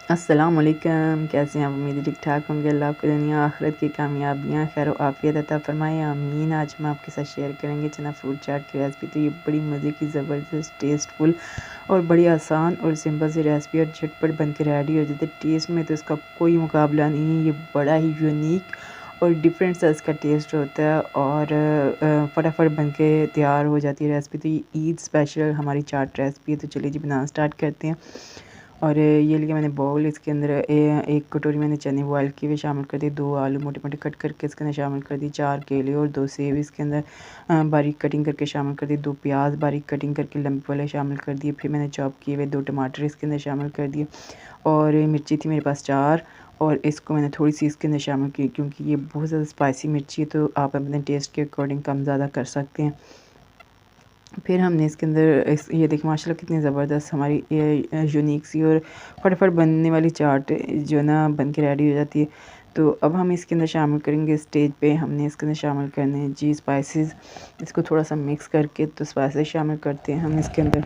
अस्सलामुअलैकुम, कैसे हैं आप? उम्मीद है ठीक ठाक होंगे। अल्लाह आपको दुनिया आखिरत की कामयाबियाँ खैर आफ़ियत अता फ़रमाए, आमीन। आज हम आपके साथ शेयर करेंगे चना फ्रूट चाट की रेसिपी। तो ये बड़ी मज़े की, ज़बरदस्त, टेस्टफुल और बड़ी आसान और सिंपल सी रेसिपी और झटपट बन के रेडी हो जाती है। टेस्ट में तो इसका कोई मुकाबला नहीं है। ये बड़ा ही यूनिक और डिफरेंट सा इसका टेस्ट होता है और फटाफट बन के तैयार हो जाती है रेसिपी। तो ये ईद स्पेशल हमारी चाट रेसिपी है। तो चलिए जी बनाना स्टार्ट करते हैं। और ये लिया मैंने बाउल, इसके अंदर एक कटोरी मैंने चने बॉयल किए हुए शामिल कर दिए, 2 आलू मोटे मोटे कट करके इसके अंदर शामिल कर दिए, 4 केले और 2 सेब इसके अंदर बारीक कटिंग करके शामिल कर दिए, 2 प्याज बारीक कटिंग करके लंबे वाले शामिल कर दिए। फिर मैंने चॉप किए हुए 2 टमाटर इसके अंदर शामिल कर दिए और मिर्ची थी मेरे पास 4 और इसको मैंने थोड़ी सी इसके अंदर शामिल की क्योंकि ये बहुत ज़्यादा स्पाइसी मिर्ची है, तो आप अपने टेस्ट के अकॉर्डिंग कम ज़्यादा कर सकते हैं। फिर हमने इसके अंदर ये देखिए माशाल्लाह कितनी ज़बरदस्त हमारी ये यूनिक सी और फटाफट बनने वाली चाट जो ना बन के रेडी हो जाती है। तो अब हम इसके अंदर शामिल करेंगे, स्टेज पे हमने इसके अंदर शामिल करने हैं जी स्पाइसेस। इसको थोड़ा सा मिक्स करके तो स्पाइसेस शामिल करते हैं हम इसके अंदर।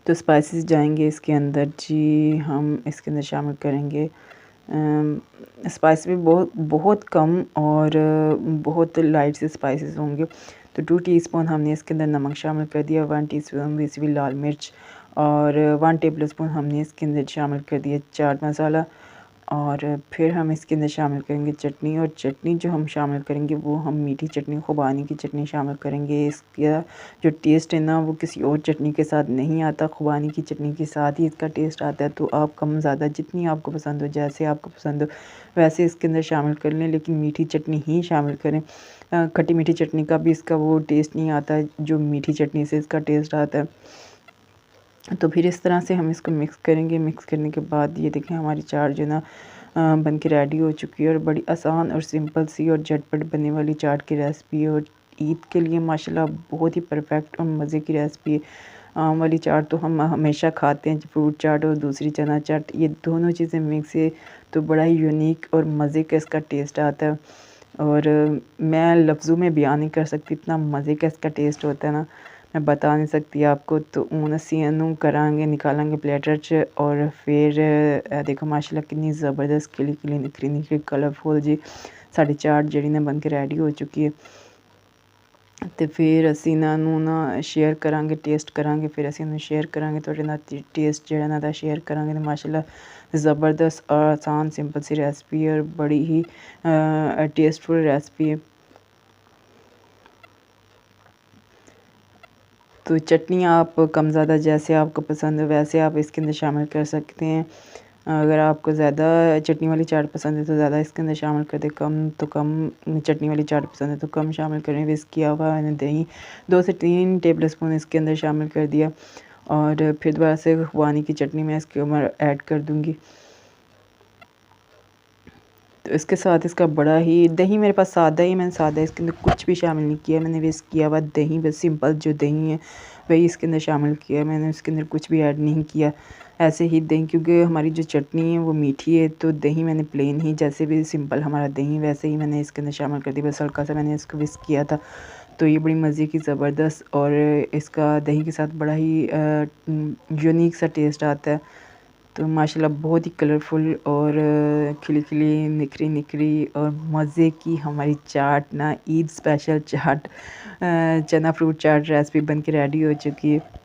तो स्पाइसेस जाएंगे इसके अंदर जी, हम इसके अंदर शामिल करेंगे स्पाइस भी बहुत बहुत कम और बहुत लाइट से स्पाइसेस होंगे। तो 2 टीस्पून हमने इसके अंदर नमक शामिल कर दिया, 1 टीस्पून रेसिपी लाल मिर्च और 1 टेबलस्पून हमने इसके अंदर शामिल कर दिया चाट मसाला। और फिर हम इसके अंदर शामिल करेंगे चटनी, और चटनी जो हम शामिल करेंगे वो हम मीठी चटनी, खुबानी की चटनी शामिल करेंगे। इसका जो टेस्ट है ना वो किसी और चटनी के साथ नहीं आता, खुबानी की चटनी के साथ ही इसका टेस्ट आता है। तो आप कम ज़्यादा जितनी आपको पसंद हो, जैसे आपको पसंद हो वैसे इसके अंदर शामिल कर लें, लेकिन मीठी चटनी ही शामिल करें। खट्टी मीठी चटनी का भी इसका वो टेस्ट नहीं आता जो मीठी चटनी से इसका टेस्ट आता है। तो फिर इस तरह से हम इसको मिक्स करेंगे। मिक्स करने के बाद ये देखें हमारी चाट जो ना बन के रेडी हो चुकी है और बड़ी आसान और सिंपल सी और झटपट बनने वाली चाट की रेसिपी है और ईद के लिए माशाल्लाह बहुत ही परफेक्ट और मज़े की रेसिपी है। आम वाली चाट तो हम हमेशा खाते हैं, फ्रूट चाट और दूसरी चना चाट, ये दोनों चीज़ें मिक्स है तो बड़ा ही यूनिक और मज़े का इसका टेस्ट आता है और मैं लफ्ज़ों में बयान नहीं कर सकती, इतना मज़े का इसका टेस्ट होता है ना, मैं बता नहीं सकती आपको। तो हूँ ਅਸੀਂ ਇਹਨੂੰ ਕਰਾਂਗੇ, ਨਿਕਾਲਾਂਗੇ ਪਲੇਟਰ 'ਚ और फिर देखो माशाल्लाह कितनी ज़बरदस्त खिली खिली निखरी निखरी कलरफुल जी साड़ी चाट ਜਿਹੜੀ ना बन के रेडी हो चुकी है। तो फिर ਅਸੀਂ ਇਹਨਾਂ ਨੂੰ ना शेयर करांगे, टेस्ट करांगे, फिर ਅਸੀਂ ਇਹਨੂੰ शेयर करांगे ਤੁਹਾਡੇ ਨਾਲ टेस्ट ਜਿਹੜਾ ਇਹਨਾਂ ਦਾ शेयर करांगे। तो माशाल्लाह ज़बरदस्त और आसान सिंपल सी रेसिपी है और बड़ी ही टेस्टफुल रेसिपी है। तो चटनी आप कम ज़्यादा जैसे आपको पसंद है वैसे आप इसके अंदर शामिल कर सकते हैं। अगर आपको ज़्यादा चटनी वाली चाट पसंद है तो ज़्यादा इसके अंदर शामिल कर दें, कम तो कम चटनी वाली चाट पसंद है तो कम शामिल करें। विस्क किया हुआ मैंने दही 2 से 3 टेबलस्पून इसके अंदर शामिल कर दिया और फिर दोबारा से खुबानी की चटनी मैं इसके ऊपर ऐड कर दूँगी। तो इसके साथ इसका बड़ा ही दही मेरे पास सादा ही, मैंने सादा इसके अंदर कुछ भी शामिल नहीं किया, मैंने विस्क किया हुआ दही, बस सिंपल जो दही है वही इसके अंदर शामिल किया, मैंने इसके अंदर कुछ भी ऐड नहीं किया। ऐसे ही दही, क्योंकि हमारी जो चटनी है वो मीठी है तो दही मैंने प्लेन ही जैसे भी सिंपल हमारा दही वैसे ही मैंने इसके अंदर शामिल कर दी, बस हल्का सा मैंने इसको विस्क किया था। तो ये बड़ी मज़े की ज़बरदस्त और इसका दही के साथ बड़ा ही यूनिक सा टेस्ट आता है। तो माशाल्लाह बहुत ही कलरफुल और खिली खिली निखरी निखरी और मज़े की हमारी चाट ना ईद स्पेशल चाट चना फ्रूट चाट रेसिपी बन के रेडी हो चुकी है।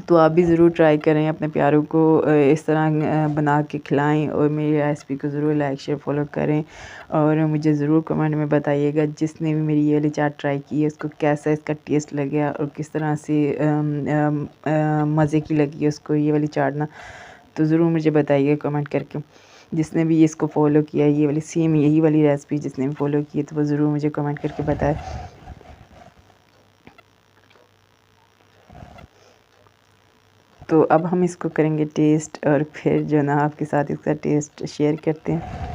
तो आप भी ज़रूर ट्राई करें, अपने प्यारों को इस तरह बना के खिलाएं और मेरी रेसिपी को ज़रूर लाइक शेयर फॉलो करें और मुझे ज़रूर कमेंट में बताइएगा जिसने भी मेरी ये वाली चाट ट्राई की है उसको कैसा इसका टेस्ट लगा और किस तरह से मज़े की लगी है उसको ये वाली चाट ना। तो ज़रूर मुझे बताइए कमेंट करके, जिसने भी इसको फॉलो किया ये वाली सेम यही वाली रेसिपी जिसने भी फॉलो की है तो वो ज़रूर मुझे कमेंट करके बताए। तो अब हम इसको करेंगे टेस्ट और फिर जो ना आपके साथ इसका टेस्ट शेयर करते हैं।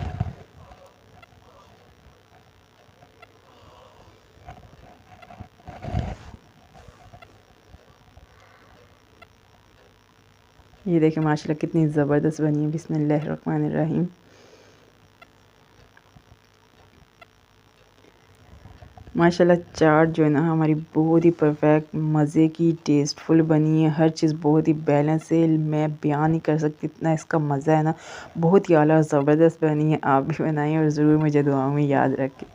ये देखें माशाल्लाह कितनी ज़बरदस्त बनी है। बिस्मिल्लाहिर्रहमानिर्रहीम। माशाल्लाह चाट जो है ना हमारी बहुत ही परफेक्ट, मज़े की, टेस्टफुल बनी है। हर चीज़ बहुत ही बैलेंस है। मैं बयान नहीं कर सकती इतना इसका मज़ा है ना। बहुत ही आला ज़बरदस्त बनी है। आप भी बनाइए और ज़रूर मुझे दुआओं में याद रखें।